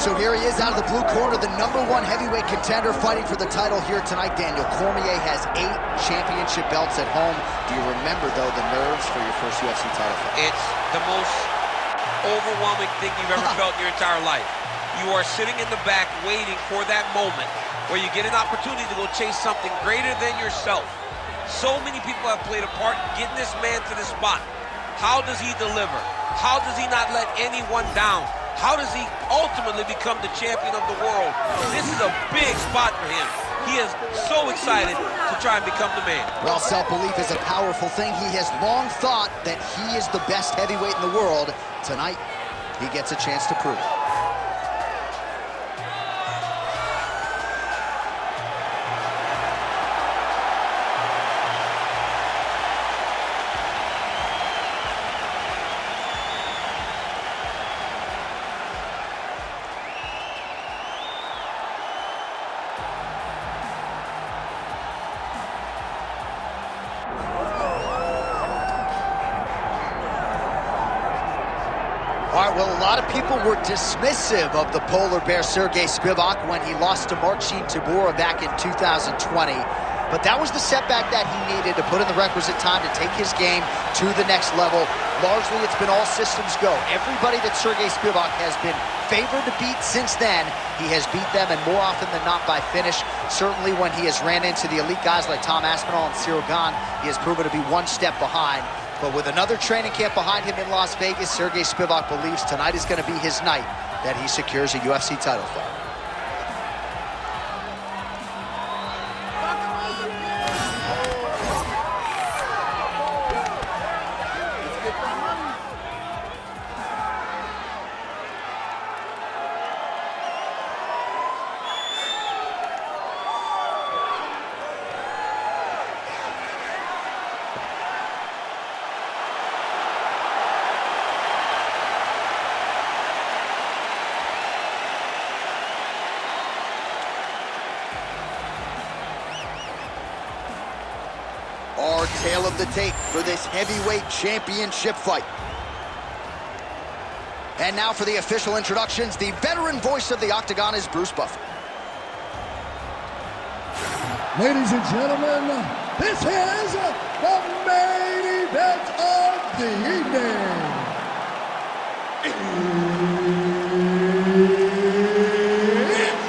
So here he is out of the blue corner, the #1 heavyweight contender fighting for the title here tonight. Daniel Cormier has 8 championship belts at home. Do you remember, though, the nerves for your first UFC title fight? It's the most overwhelming thing you've ever felt in your entire life. You are sitting in the back waiting for that moment where you get an opportunity to go chase something greater than yourself. So many people have played a part in getting this man to this spot. How does he deliver? How does he not let anyone down? How does he ultimately become the champion of the world? This is a big spot for him. He is so excited to try and become the man. Well, self-belief is a powerful thing. He has long thought that he is the best heavyweight in the world. Tonight, he gets a chance to prove it. All right, well, a lot of people were dismissive of the polar bear Sergey Spivak when he lost to Marcin Tybura back in 2020. But that was the setback that he needed to put in the requisite time to take his game to the next level. Largely, it's been all systems go. Everybody that Sergey Spivak has been favored to beat since then, he has beat them, and more often than not by finish. Certainly when he has ran into the elite guys like Tom Aspinall and Cyril Gane, he has proven to be one step behind. But with another training camp behind him in Las Vegas, Sergey Spivak believes tonight is going to be his night that he secures a UFC title fight. Our tale of the tape for this heavyweight championship fight. And now for the official introductions, the veteran voice of the Octagon is Bruce Buffer. Ladies and gentlemen, this is the main event of the evening. It's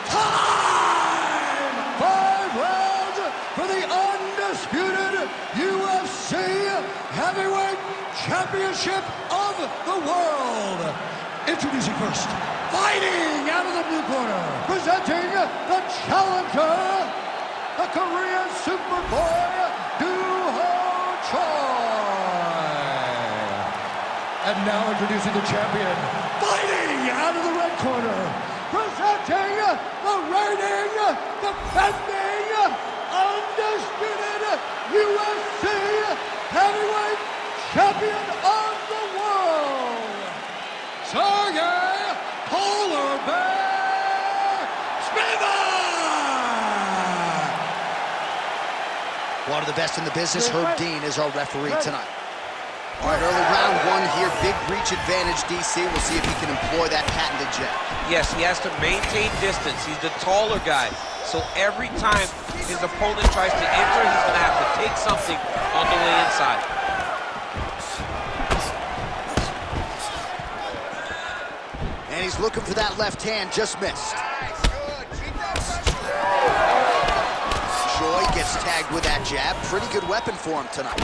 time! 5 rounds for the undisputed UFC Heavyweight Championship of the world. Introducing first, fighting out of the blue corner, presenting the challenger, the Korean Superboy, Duho Choi. And now introducing the champion, fighting out of the red corner, presenting the reigning, defending, undisputed UFC Heavyweight Champion of the world, Sergey Polar Bear Spivak! One of the best in the business, Herb Dean, is our referee tonight. All right, early round 1 here, big reach advantage, DC. We'll see if he can employ that patented jab. Yes, he has to maintain distance. He's the taller guy. So every time his opponent tries to enter, he's going to have to take something on the way inside. And he's looking for that left hand, just missed. Choi gets tagged with that jab. Pretty good weapon for him tonight.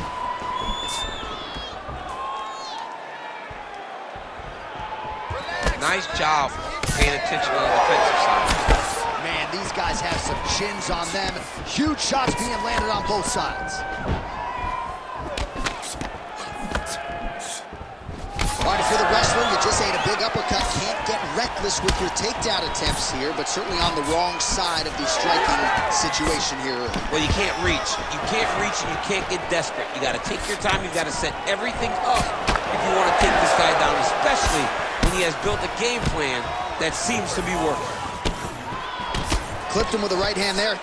Nice job paying attention on the defensive side. Man, these guys have some chins on them. Huge shots being landed on both sides. All right, if you're the wrestler, you just ate a big uppercut. Can't get reckless with your takedown attempts here, but certainly on the wrong side of the striking situation here. Well, you can't reach. You can't reach and you can't get desperate. You got to take your time. You got to set everything up if you want to take this guy down, especially when he has built a game plan that seems to be working. Clipped him with a right hand there.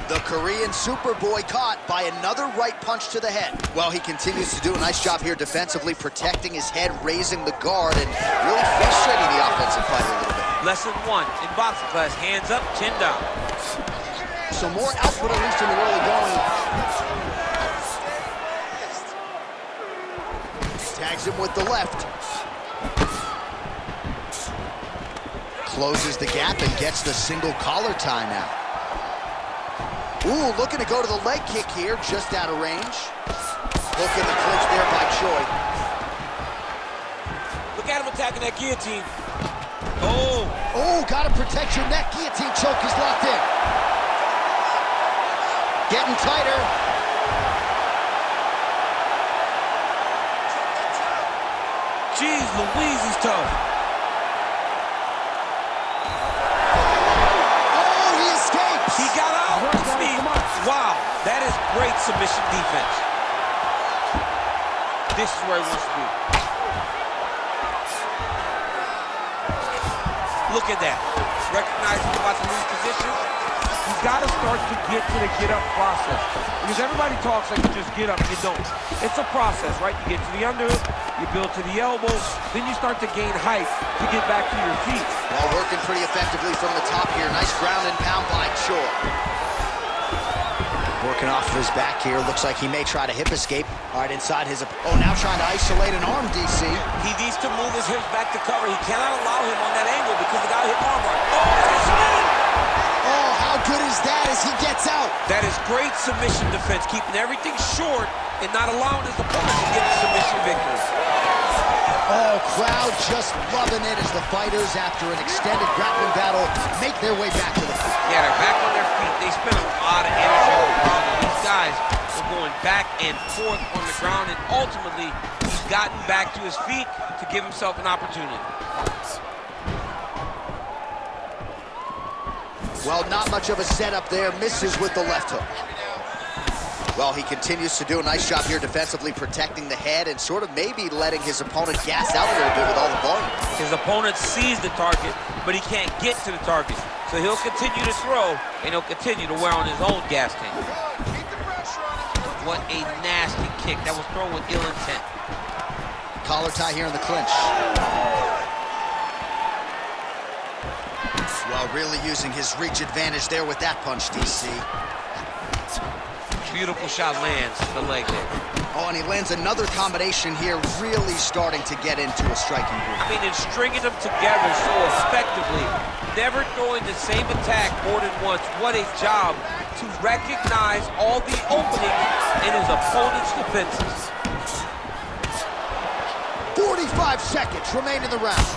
The Korean Superboy caught by another right punch to the head. Well, he continues to do a nice job here defensively, protecting his head, raising the guard, and really frustrating the offensive fighter a little bit. Lesson 1 in boxing class, hands up, chin down. So more output, at least in the early going. Tags him with the left. Closes the gap and gets the single collar tie now. Ooh, looking to go to the leg kick here, just out of range. Look at the clinch there by Choi. Look at him attacking that guillotine. Oh! Oh, gotta protect your neck. Guillotine choke is locked in. Getting tighter. Jeez Louise, he's tough. Oh, he escapes. He got out. Wow, that is great submission defense. This is where he wants to be. Look at that. Recognizing he's about to lose position. You gotta start to get to the get-up process. Because everybody talks like you just get up, you don't. It's a process, right? You get to the underhook, you build to the elbow, then you start to gain height to get back to your feet. Well, working pretty effectively from the top here. Nice ground and pound by Choi. Working off of his back here. Looks like he may try to hip escape. All right, inside his... Oh, now trying to isolate an arm, DC. He needs to move his hips back to cover. He cannot allow him on that angle because the guy hit arm right. Oh, oh, how good is that as he gets out? that is great submission defense, keeping everything short and not allowing his opponent to get the submission victory. Oh, crowd just loving it as the fighters, after an extended grappling battle, make their way back to the field. Yeah, they're back on their feet. They spend a lot of energy on the ground. These guys are going back and forth on the ground, and ultimately, he's gotten back to his feet to give himself an opportunity. Well, not much of a setup there. Misses with the left hook. Well, he continues to do a nice job here defensively, protecting the head and sort of maybe letting his opponent gas out a little bit with all the volume. His opponent sees the target, but he can't get to the target. So he'll continue to throw, and he'll continue to wear on his own gas tank. What a nasty kick. That was thrown with ill intent. Collar tie here in the clinch. Well, really using his reach advantage there with that punch, DC. Beautiful shot lands the leg there. Oh, and he lands another combination here, really starting to get into a striking groove. I mean, and stringing them together so effectively, never throwing the same attack more than once. What a job to recognize all the openings in his opponent's defenses. 45 seconds remain in the round.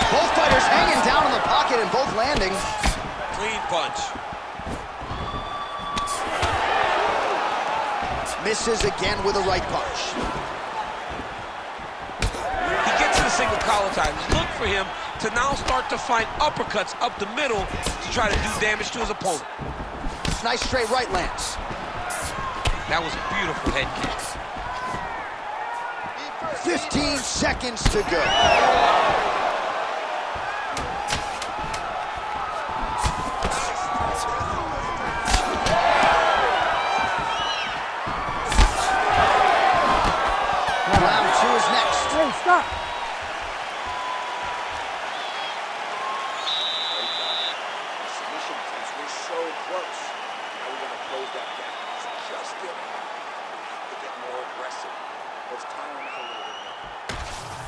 Both fighters hanging down in the pocket and both landing. Clean punch. Misses again with a right punch. He gets the single collar tie. Look for him to now start to find uppercuts up the middle to try to do damage to his opponent. Nice straight right lands. That was a beautiful head kick. 15 seconds to go. Round two is next. Hey, stop. Submission defense, we're so close. Now we're going to close that gap. It's just getting out. We have to get more aggressive. Let's tire him out a little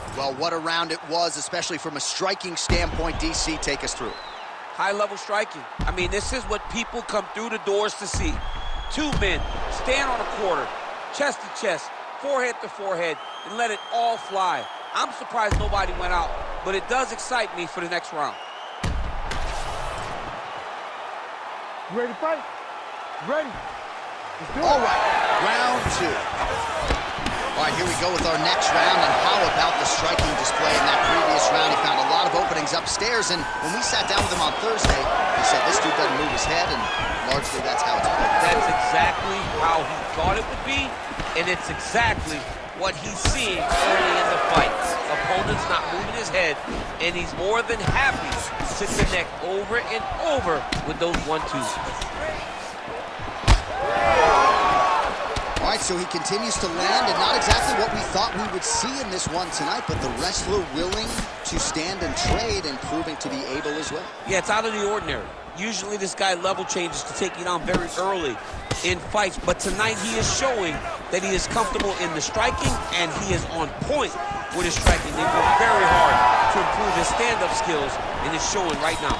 bit. Well, what a round it was, especially from a striking standpoint. DC, take us through. High-level striking. I mean, this is what people come through the doors to see. Two men stand on a quarter, chest to chest, forehead to forehead, and let it all fly. I'm surprised nobody went out, but it does excite me for the next round. You ready to fight? Ready. Let's do it. All right, round two. All right, here we go with our next round, and how about the striking display in that previous round? He found a lot of openings upstairs, and when we sat down with him on Thursday, he said this dude doesn't move his head, and largely that's how it's played. That's exactly how he thought it would be, and it's exactly what he's seeing early in the fight. Opponent's not moving his head, and he's more than happy to connect over and over with those 1-2s. All right, right, so he continues to land, and not exactly what we thought we would see in this one tonight, but the wrestler willing to stand and trade and proving to be able as well. Yeah, it's out of the ordinary. Usually this guy level changes to take you down very early in fights, but tonight he is showing that he is comfortable in the striking, and he is on point with his striking. They work very hard to improve his stand-up skills, and it's showing right now.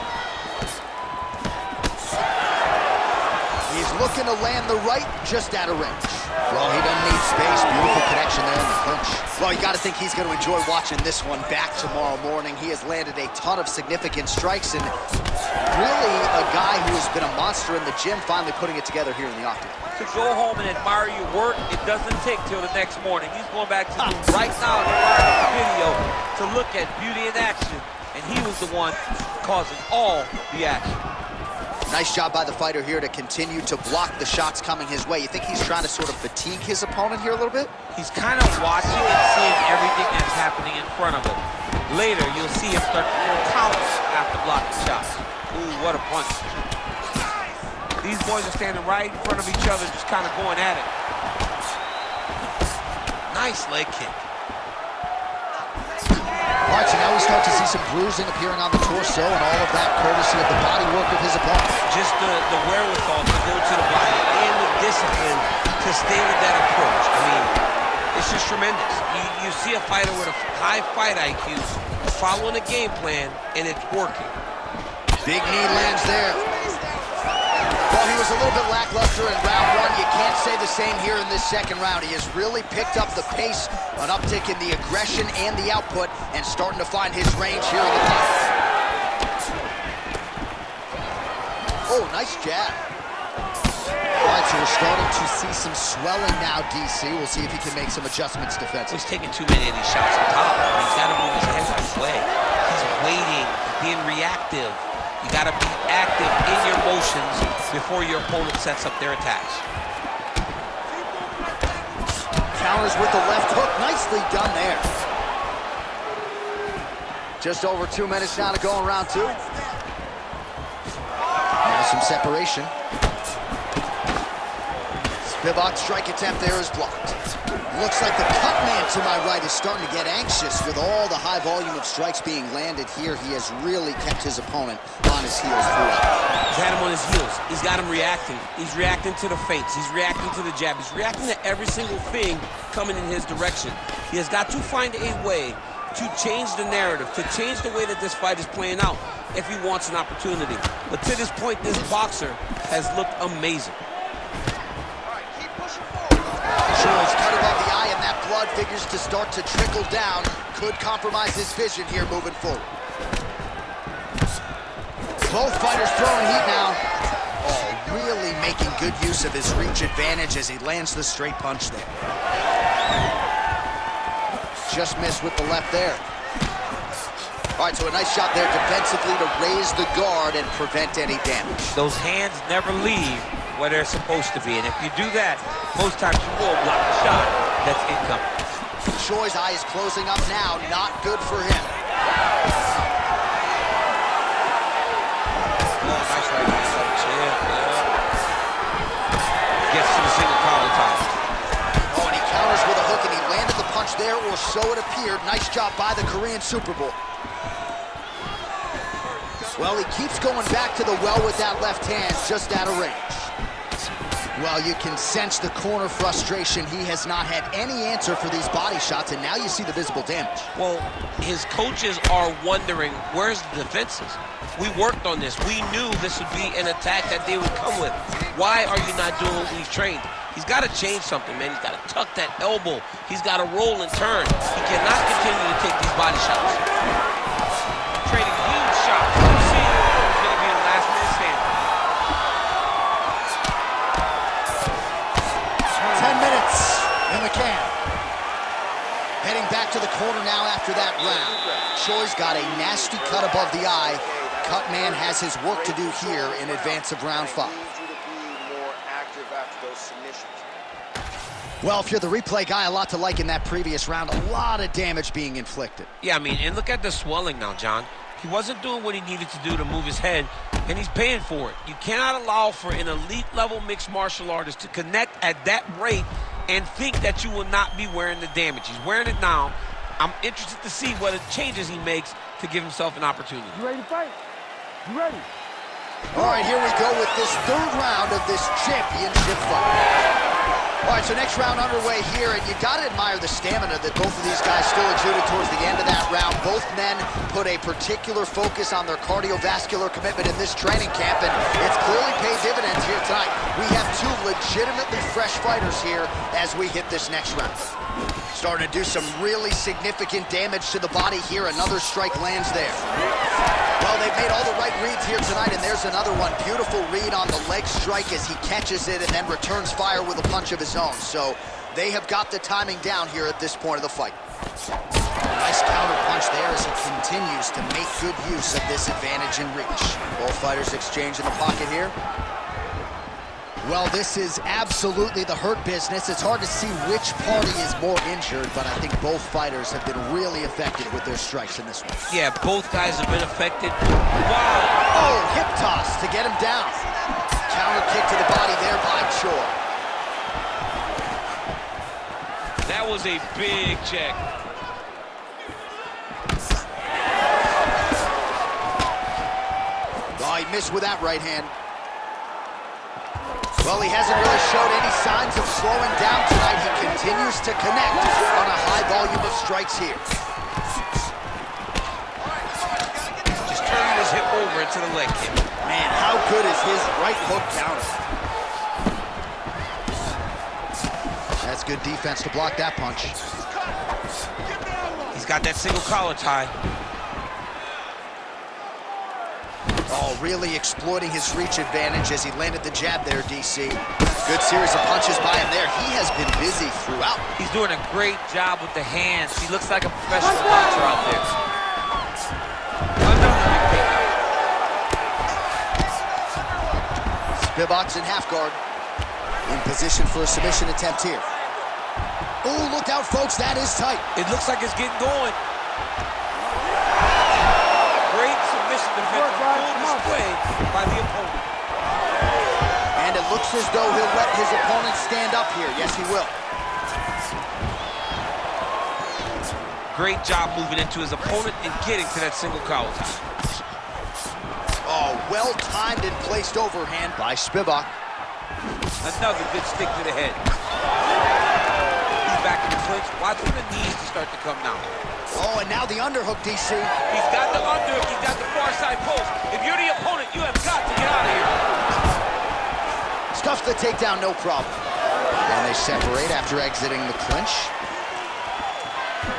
He's looking to land the right, just out of range. Well, he doesn't need space. Beautiful connection there in the clinch. Well, you got to think he's going to enjoy watching this one back tomorrow morning. He has landed a ton of significant strikes, and really a guy who has been a monster in the gym, finally putting it together here in the octagon. To go home and admire your work, it doesn't take till the next morning. He's going back to do right now to fire the video to look at beauty in action, and he was the one causing all the action. Nice job by the fighter here to continue to block the shots coming his way. You think he's trying to sort of fatigue his opponent here a little bit? He's kind of watching and seeing everything that's happening in front of him. Later, you'll see him start to throw counters after blocking shots. Ooh, what a punch. These boys are standing right in front of each other, just kind of going at it. Nice leg kick. All right, so now we start to see some bruising appearing on the torso, and all of that courtesy of the body work of his opponent. Just the wherewithal to go to the body and the discipline to stay with that approach. I mean, it's just tremendous. You see a fighter with a high fight IQ following a game plan, and it's working. Big knee lands there. Well, he was a little bit lackluster in round one. You can't say the same here in this second round. He has really picked up the pace, an uptick in the aggression and the output, and starting to find his range here in the fight. Oh, nice jab. All right, so we're starting to see some swelling now, DC. We'll see if he can make some adjustments defensively. He's taking too many of these shots on top. He's got to move his head right way. He's waiting, being reactive. You got to be active in your motions before your opponent sets up their attacks. Counters with the left hook. Nicely done there. Just over 2 minutes now to go in round two. Now some separation. Spivak's strike attempt there is blocked. Looks like the cut man to my right is starting to get anxious with all the high volume of strikes being landed here. He has really kept his opponent on his heels throughout. He's had him on his heels. He's got him reacting. He's reacting to the feints. He's reacting to the jab. He's reacting to every single thing coming in his direction. He has got to find a way to change the narrative, to change the way that this fight is playing out if he wants an opportunity. But to this point, this boxer has looked amazing. Choi's cut above the eye, and that blood figures to start to trickle down. Could compromise his vision here moving forward. Both fighters throwing heat now. Oh, really making good use of his reach advantage as he lands the straight punch there. Just missed with the left there. All right, so a nice shot there defensively to raise the guard and prevent any damage. Those hands never leave where they're supposed to be, and if you do that, most times you will block the shot that's incoming. Choi's eye is closing up now, not good for him. Nice right hand punch. Gets to the single collar tie. Oh, and he counters with a hook, and he landed the punch there, or so it appeared. Nice job by the Korean Super Bowl. Well, he keeps going back to the well with that left hand, just out of range. Well, you can sense the corner frustration. He has not had any answer for these body shots, and now you see the visible damage. Well, his coaches are wondering, where's the defenses? We worked on this. We knew this would be an attack that they would come with. Why are you not doing what we've trained? He's got to change something, man. He's got to tuck that elbow. He's got to roll and turn. He cannot continue to take these body shots. Trading huge shots. Let's see who's going to be the last man standing. 10 minutes in the can. Heading back to the corner now after that round. Choi's got a nasty cut above the eye. Cut man has his work to do here in advance of round 5. Well, if you're the replay guy, a lot to like in that previous round. A lot of damage being inflicted. Yeah, I mean, and look at the swelling now, John. He wasn't doing what he needed to do to move his head, and he's paying for it. You cannot allow for an elite-level mixed martial artist to connect at that rate and think that you will not be wearing the damage. He's wearing it now. I'm interested to see what changes he makes to give himself an opportunity. You ready to fight? You ready? All right, here we go with this third round of this championship fight. All right, so next round underway here, and you got to admire the stamina that both of these guys still exuded towards the end of that round. Both men put a particular focus on their cardiovascular commitment in this training camp, and it's clearly paid dividends here tonight. We have two legitimately fresh fighters here as we hit this next round. Starting to do some really significant damage to the body here. Another strike lands there. Well, they've made all the right reads here tonight, and there's another one. Beautiful read on the leg strike as he catches it and then returns fire with a punch of his own. So they have got the timing down here at this point of the fight. Nice counter punch there as he continues to make good use of this advantage in reach. Both fighters exchange in the pocket here. Well, this is absolutely the hurt business. It's hard to see which party is more injured, but I think both fighters have been really effective with their strikes in this one. Yeah, both guys have been affected. Wow! Oh, hip toss to get him down. Counter kick to the body there by Choi. That was a big check. Oh, he missed with that right hand. Well, he hasn't really showed any signs of slowing down tonight. He continues to connect on a high volume of strikes here. Just turning his hip over into the leg kick. Man, how good is his right hook counter? That's good defense to block that punch. He's got that single collar tie. Oh, really exploiting his reach advantage as he landed the jab there, DC. Good series of punches by him there. He has been busy throughout. He's doing a great job with the hands. He looks like a professional boxer out there. Spivak's in half guard. In position for a submission attempt here. Oh, look out, folks. That is tight. It looks like it's getting going. Great submission defense, full display by the opponent. And it looks as though he'll let his opponent stand up here. Yes, he will. Great job moving into his opponent and getting to that single collar tie. Oh, well-timed and placed overhand by Spivak. Another good stick to the head. He's back in the clinch. Watch for the knees to start to come down. Oh, and now the underhook, DC. He's got the underhook. He's got the far side post. If you're the opponent, you have got to get out of here. Stuffs the takedown, no problem. And they separate after exiting the clinch.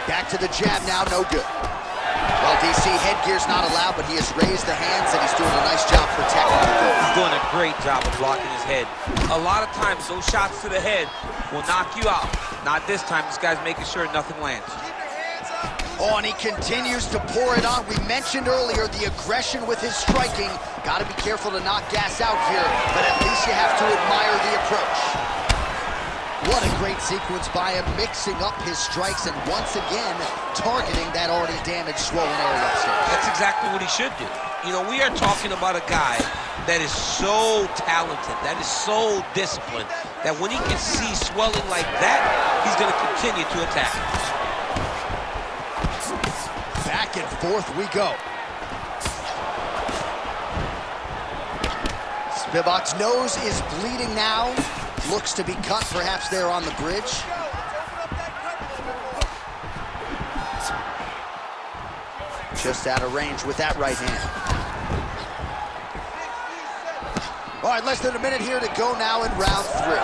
Back to the jab now, no good. Well, DC, headgear's not allowed, but he has raised the hands, and he's doing a nice job protecting the goal. He's doing a great job of blocking his head. A lot of times, those shots to the head will knock you out. Not this time. This guy's making sure nothing lands. Oh, and he continues to pour it on. We mentioned earlier the aggression with his striking. Got to be careful to not gas out here, but at least you have to admire the approach. What a great sequence by him, mixing up his strikes and once again targeting that already damaged, swollen area upstairs. That's exactly what he should do. You know, we are talking about a guy that is so talented, that is so disciplined, that when he can see swelling like that, he's going to continue to attack. Back and forth we go. Spivak's nose is bleeding now. Looks to be cut, perhaps there on the bridge. Just out of range with that right hand. All right, less than a minute here to go now in round 3.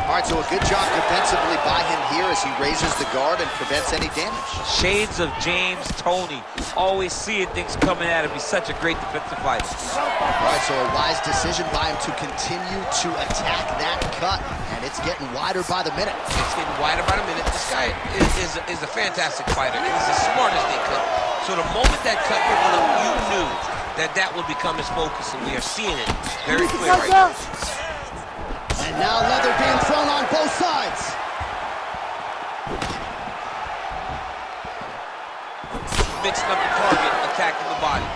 All right, so a good job defensively by him here as he raises the guard and prevents any damage. Shades of James Toney. Always seeing things coming at him. He's such a great defensive fighter. All right, so a wise decision by him to continue to attack that cut, and it's getting wider by the minute. It's getting wider by the minute. This guy is a fantastic fighter, and he's as smart as they could. So the moment that cut went on him, you knew that that would become his focus, and we are seeing it very clear right now. And now leather being thrown on both sides. Mixing up the target, attacking the body.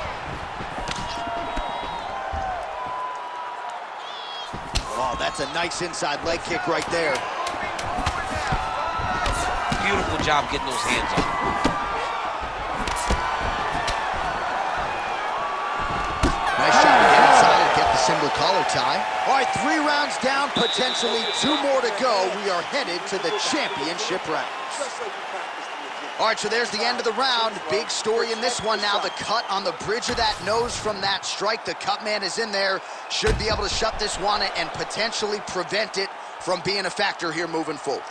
Oh, that's a nice inside leg kick right there. Beautiful job getting those hands up. Nice shot to get inside and get the single collar tie. All right, 3 rounds down, potentially 2 more to go. We are headed to the championship rounds. All right, so there's the end of the round. Big story in this one now. The cut on the bridge of that nose from that strike. The cut man is in there. Should be able to shut this one and potentially prevent it from being a factor here moving forward.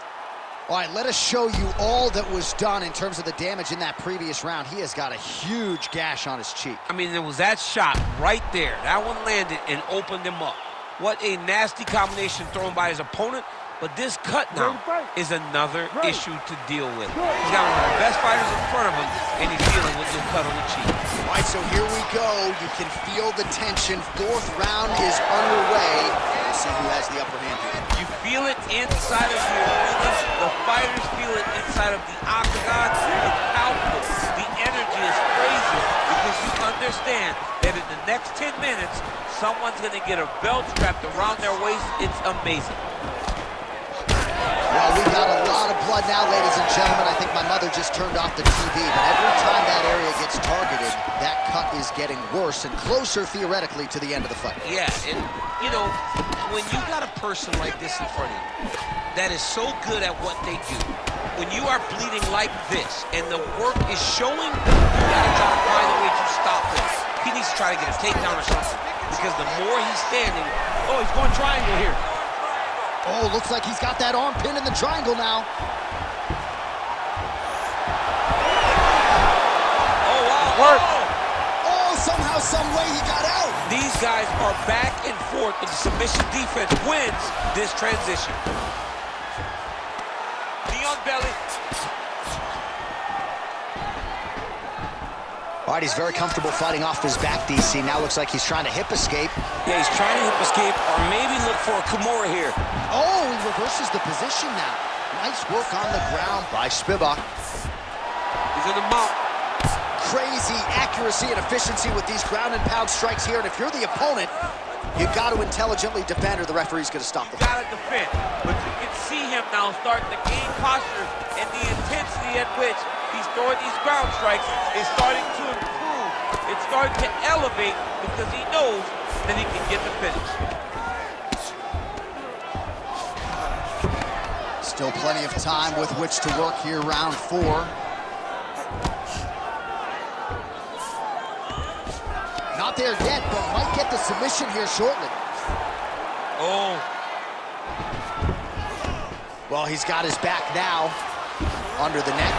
All right, let us show you all that was done in terms of the damage in that previous round. He has got a huge gash on his cheek. I mean, there was that shot right there. That one landed and opened him up. What a nasty combination thrown by his opponent. But this cut now is another issue to deal with. He's got one of the best fighters in front of him, and he's dealing with this cut on the cheek. All right, so here we go. You can feel the tension. 4th round is underway. Let's see who has the upper hand here. You feel it inside of the arena. The fighters feel it inside of the octagon. It's palpable. The energy is crazy because you understand that in the next 10 minutes, someone's going to get a belt strapped around their waist. It's amazing. Well, we got a lot of blood now, ladies and gentlemen. I think my mother just turned off the TV, but every time that area gets targeted, that cut is getting worse and closer, theoretically, to the end of the fight. Yeah, and, you know, when you got a person like this in front of you that is so good at what they do, when you are bleeding like this and the work is showing, you got to try to find a way to stop him. He needs to try to get a takedown or something, because the more he's standing, Oh, he's going triangle here. Oh, looks like he's got that arm pinned in the triangle now. oh, wow. Work. Oh, somehow, some way he got out. These guys are back and forth, and the submission defense wins this transition. Knee on belly. All right, he's very comfortable fighting off his back, DC. Now looks like he's trying to hip escape. Yeah, he's trying to hip escape or maybe look for a Kimura here. Oh, he reverses the position now. Nice work on the ground by Spivak. He's in the mount. Crazy accuracy and efficiency with these ground and pound strikes here. And if you're the opponent, you've got to intelligently defend or the referee's going to stop the fight. Got to defend. But you can see him now starting to gain posture, and the intensity at which he's throwing these ground strikes is starting to improve. It's starting to elevate because he knows that he can get the finish. Still plenty of time with which to work here, round 4. Not there yet, but might get the submission here shortly. Oh. Well, he's got his back now under the neck.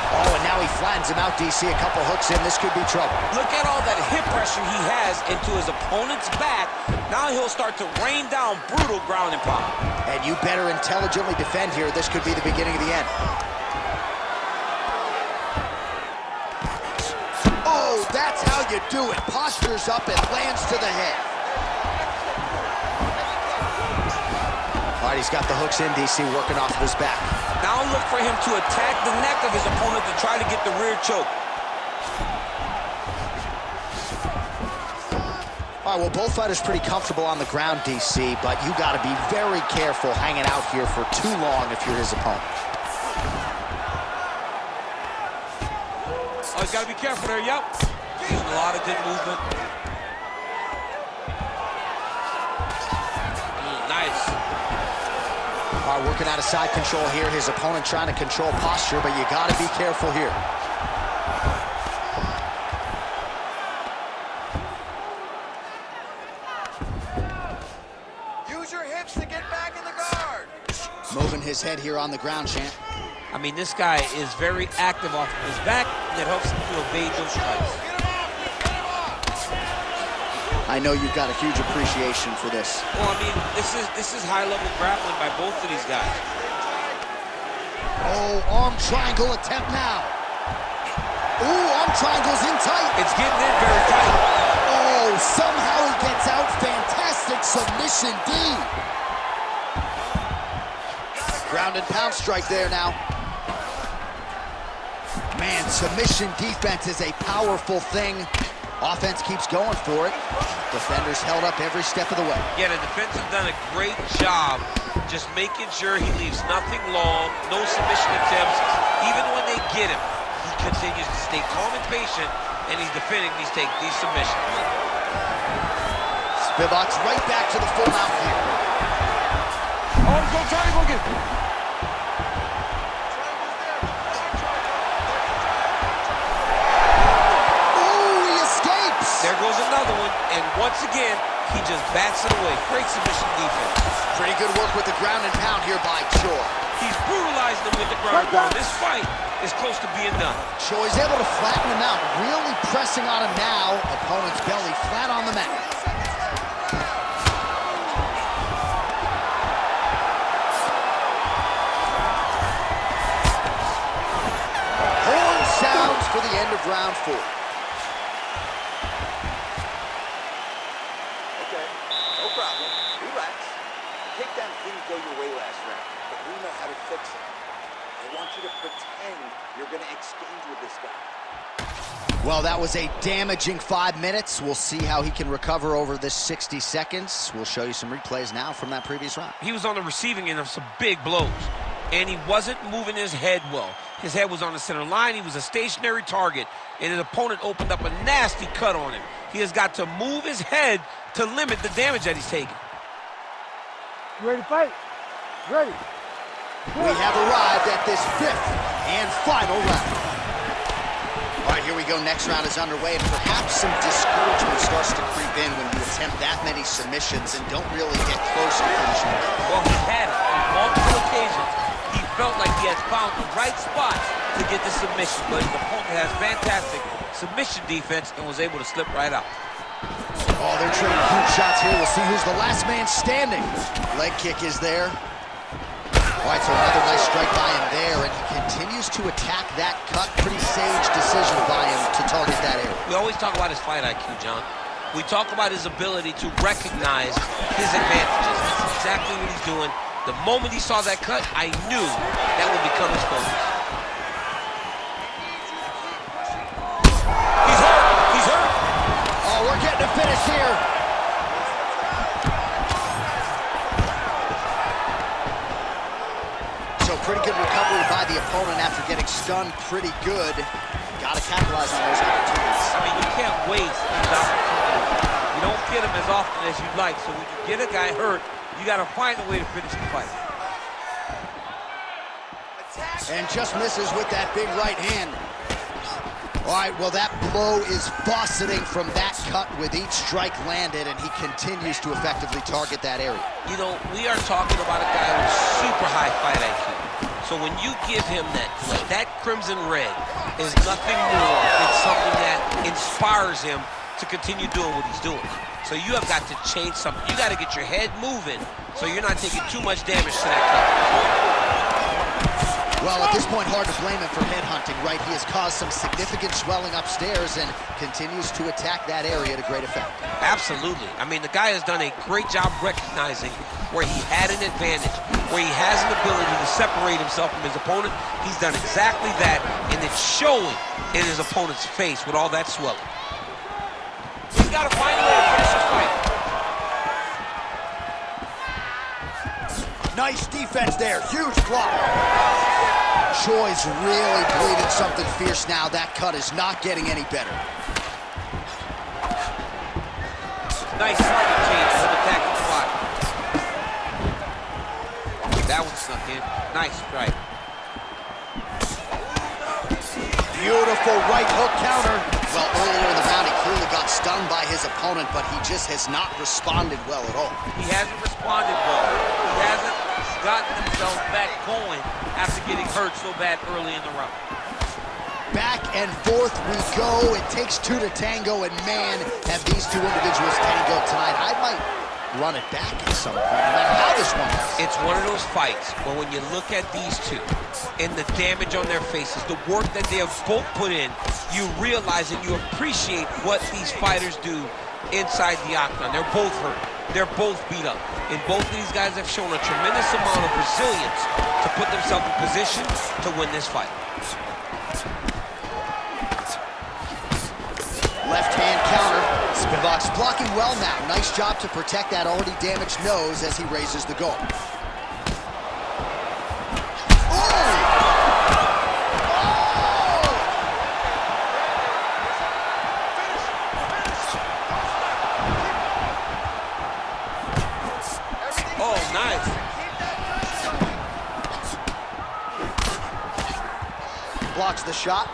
Oh, and now he flattens him out, DC. A couple hooks in. This could be trouble. Look at all that hip pressure he has into his opponent's back. Now he'll start to rain down brutal ground and pound. And you better intelligently defend here. This could be the beginning of the end. Oh, that's how you do it. Postures up and lands to the head. All right, he's got the hooks in, DC, working off of his back. Now look for him to attack the neck of his opponent to try to get the rear choke. All right, well, both fighters pretty comfortable on the ground, DC, but you got to be very careful hanging out here for too long if you're his opponent. Oh, he's got to be careful there, yep. Using a lot of good movement. Nice. All right, working out of side control here. His opponent trying to control posture, but you got to be careful here. Use your hips to get back in the guard. Moving his head here on the ground, champ. I mean, this guy is very active off of his back, and it helps him to evade those strikes. I know you've got a huge appreciation for this. Well, I mean, this is high-level grappling by both of these guys. Oh, arm triangle attempt now. Ooh, arm triangle's in tight. It's getting in very tight. Oh, somehow he gets out. Fantastic submission D. Ground and pound strike there now. Man, submission defense is a powerful thing. Offense keeps going for it. Defenders held up every step of the way. Yeah, the defense has done a great job just making sure he leaves nothing long, no submission attempts. Even when they get him, he continues to stay calm and patient, and he's defending these submissions. Spivak's right back to the full mount here. Oh, he's gonna try to go get it. There goes another one, and once again, he just bats it away. Great submission defense. Pretty good work with the ground and pound here by Choi. He's brutalized them with the ground and pound. This fight is close to being done. Choi's able to flatten him out, really pressing on him now. Opponent's belly flat on the mat. Horn sounds for the end of round 4. Go your way last round, but we know how to fix it. I want you to pretend you're going to exchange with this guy. Well, that was a damaging 5 minutes. We'll see how he can recover over this 60 seconds. We'll show you some replays now from that previous round. He was on the receiving end of some big blows, and he wasn't moving his head well. His head was on the center line. He was a stationary target, and his opponent opened up a nasty cut on him. He has got to move his head to limit the damage that he's taking. You ready to fight? Ready. We have arrived at this 5th and final round. All right, here we go. Next round is underway, and perhaps some discouragement starts to creep in when you attempt that many submissions and don't really get close to finishing. Well, he had it on multiple occasions. He felt like he has found the right spot to get the submission, but his opponent has fantastic submission defense and was able to slip right out. Oh, they're trading huge shots here. We'll see who's the last man standing. Leg kick is there. All right, so another nice strike by him there, and he continues to attack that cut. Pretty sage decision by him to target that area. We always talk about his fight IQ, John. We talk about his ability to recognize his advantages. That's exactly what he's doing. The moment he saw that cut, I knew that would become his focus. He's hurt! He's hurt! Oh, we're getting a finish here. So pretty good recovery by the opponent after getting stunned pretty good. Got to capitalize on those opportunities. I mean, you can't waste these opportunities. You don't get them as often as you'd like. So when you get a guy hurt, you got to find a way to finish the fight. And just misses with that big right hand. All right, well, that blow is buffeting from that cut with each strike landed, and he continues to effectively target that area. You know, we are talking about a guy with super high fight IQ. So when you give him that crimson red is nothing more than something that inspires him to continue doing what he's doing. So you have got to change something. You got to get your head moving so you're not taking too much damage to that cut. Well, at this point, hard to blame him for headhunting, right? He has caused some significant swelling upstairs and continues to attack that area to great effect. Absolutely. I mean, the guy has done a great job recognizing where he had an advantage, where he has an ability to separate himself from his opponent. He's done exactly that, and it's showing in his opponent's face with all that swelling. He's got to find a way to finish this fight. Nice defense there. Huge block. Choi's really bleeding something fierce now. That cut is not getting any better. Nice target change from attacking the block. That one snuck in. Nice strike. Beautiful right hook counter. Well, earlier in the round, he clearly got stung by his opponent, but he just has not responded well at all. He hasn't responded well. He hasn't gotten himself back going after getting hurt so bad early in the round. Back and forth we go. It takes two to tango, and man, have these two individuals tangoed tonight. I might run it back at some point, no matter how this one is. It's one of those fights where when you look at these two and the damage on their faces, the work that they have both put in, you realize and you appreciate what these fighters do inside the octagon. They're both hurt. They're both beat up. And both of these guys have shown a tremendous amount of resilience to put themselves in position to win this fight. Left hand Spivak's blocking well now. Nice job to protect that already damaged nose as he raises the goal. Oh, nice. Blocks the shot.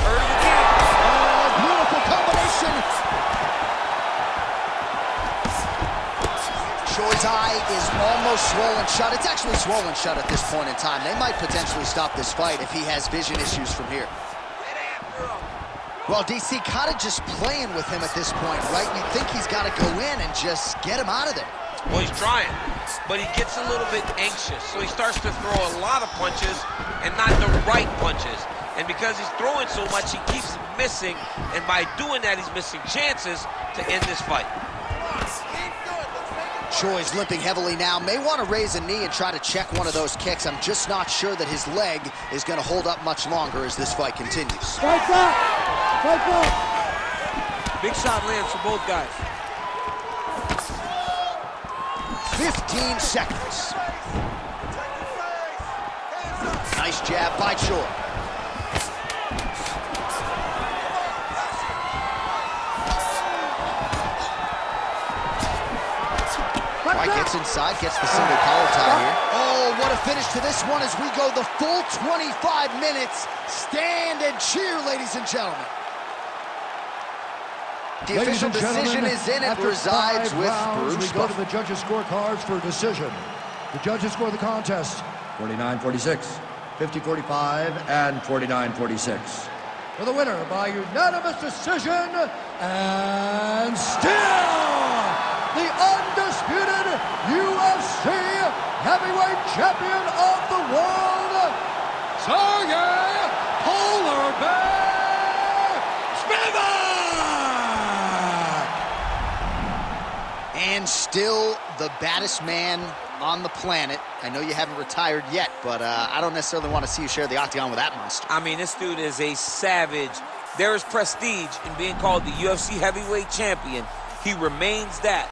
Hurt him again. Oh, beautiful combination. Choi's eye is almost swollen shut. It's actually swollen shut at this point in time. They might potentially stop this fight if he has vision issues from here. Well, DC kind of just playing with him at this point, right? You think he's got to go in and just get him out of there. Well, he's trying, but he gets a little bit anxious, so he starts to throw a lot of punches and not the right punches. And because he's throwing so much, he keeps missing, and by doing that, he's missing chances to end this fight. Choi's limping heavily now. May want to raise a knee and try to check one of those kicks. I'm just not sure that his leg is going to hold up much longer as this fight continues. Fight back! Fight back! Big shot lands for both guys. 15 seconds. Nice jab by Choi. White gets inside, gets the single collar tie here. Oh, what a finish to this one as we go the full 25 minutes. Stand and cheer, ladies and gentlemen. The official decision is in. It resides with Bruce. We go to the judges' scorecards for decision. The judges score the contest 49-46, 50-45, and 49-46. For the winner by unanimous decision, and still the undisputed UFC heavyweight champion of the world, Sergey Polar Bear Spivak! And still the baddest man on the planet. I know you haven't retired yet, but I don't necessarily want to see you share the octagon with that monster. I mean, this dude is a savage. There is prestige in being called the UFC heavyweight champion. He remains that.